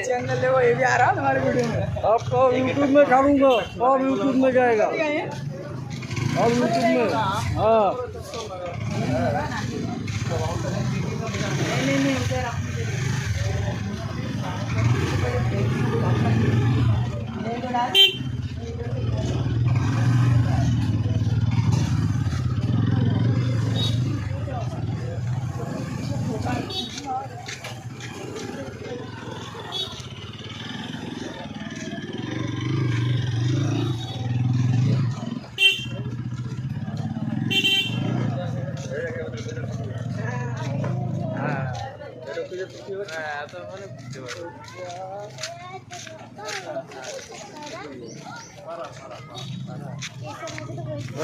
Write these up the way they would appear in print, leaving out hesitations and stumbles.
Channel ले वो ये भी आ रहा है हमारे वीडियो में। आपको यूट्यूब में डालूंगा और यूट्यूब में जाएगा और यूट्यूब में। हाँ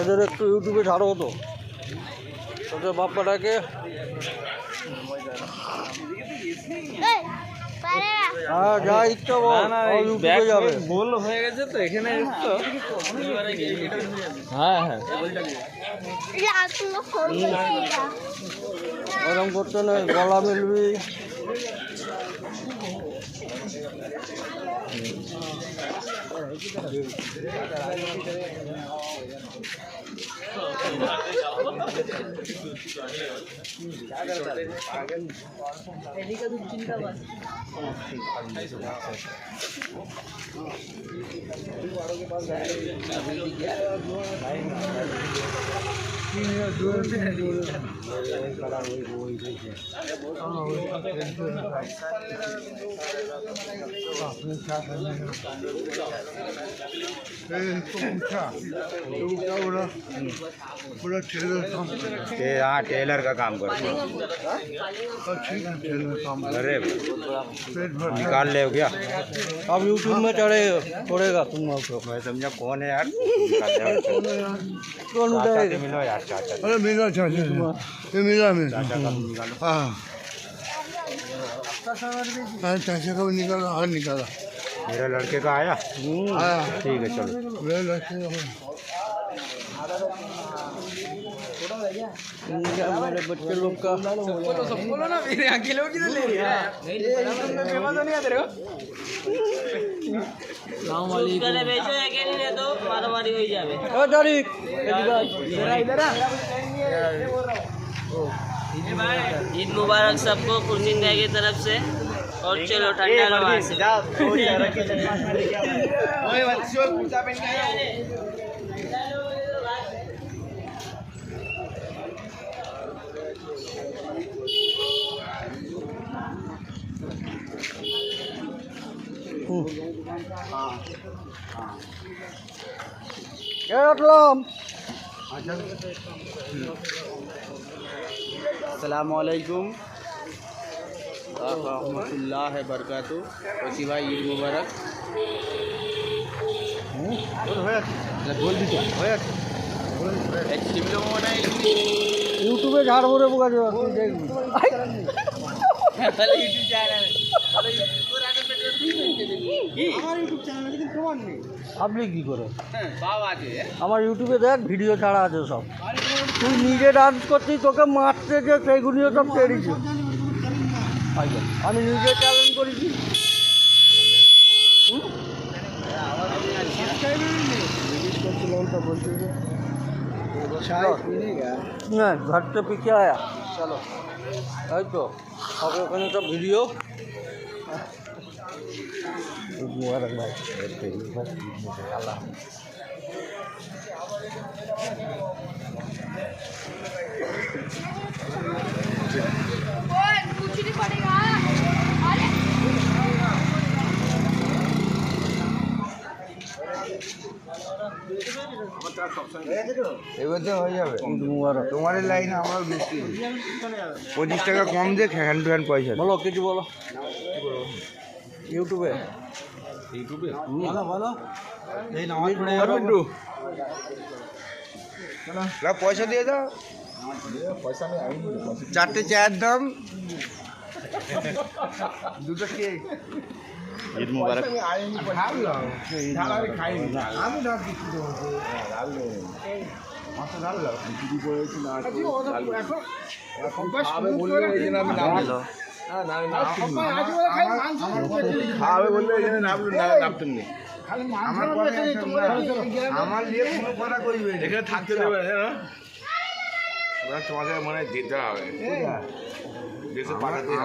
এদের একটু ইউটিউবে ছাড়ো তো তোদের বাপ্পাটাকে। হ্যাঁ যা ইচ্ছা বল, ইউটিউবে যাবে। ভুল হয়ে গেছে তো এখানে এসছো। হ্যাঁ হ্যাঁ এরকম করতে নেই, গলা মিলবি। हाँ टेलर का काम करते हैं। अरे निकाल ले क्या अब यूट्यूब में चढ़ेगा तुम आपको। मैं समझा कौन है यार। कौन उठाएगा? मिलो यार चाचा। अरे मिला चाचा, ये मिला मिला। चाचा का निकालो। हाँ चाचा का भी निकाला, हाँ निकाला। मेरे लड़के का आया। आया ठीक है चलो। मेरे लड़के का हमारे बच्चे लोग का बोलो ना मेरे अकेले की तो ले रही है। फेमस नहीं है तेरे को। करे बेचो अकेले ले दो मारामारी हो जावे। तारीख इधर आ। ईद मुबारक सबको कुर्सिंग गाय की तरफ से। और चलो ठंडा लो वहाँ से। क्या रखलाम? अस्सलामुअलैकुम रहमतुल्लाह बरकातु। ओसी भाई ईद मुबारक। बोल दी तो ইউটিউবে ঝাড় ভরে বোকা যাবে তুই দেখবি। আপনি কি করে? আমার ইউটিউবে দেখ ভিডিও ছাড়া আছে সব। তুই নিজে ডান্স করছিস, তোকে মারতে যে সেইগুলিও সব পেরেছি। আমি নিজে চ্যালেঞ্জ করেছি। না घर से पीछे आया चलो তাই তো হবে ওখানে সব ভিডিও। ঈদ মুবারক ভাই। আল্লাহ कुछ नहीं पड़ेगा। अरे এবার তো হয়ে যাবে ঈদ মুবারক। তোমার লাইন আমার বেশি 25 টাকা কম দিয়ে হ্যান্ড টু হ্যান্ড পয়সা বলো কিছু বলো ইউটিউবে বলো বলো এই নামাজ পড়ে যাবে একটু। না পয়সা দিয়ে দাও চারটে চায়ের দাম দুটো কেক ঈদ মুবারক। আমার নিয়ে কোনো কথা কইবে এখানে থাকতে দেবে তোমাদের মনে হয় যেতে হবে দেশে পাঠাতে হবে।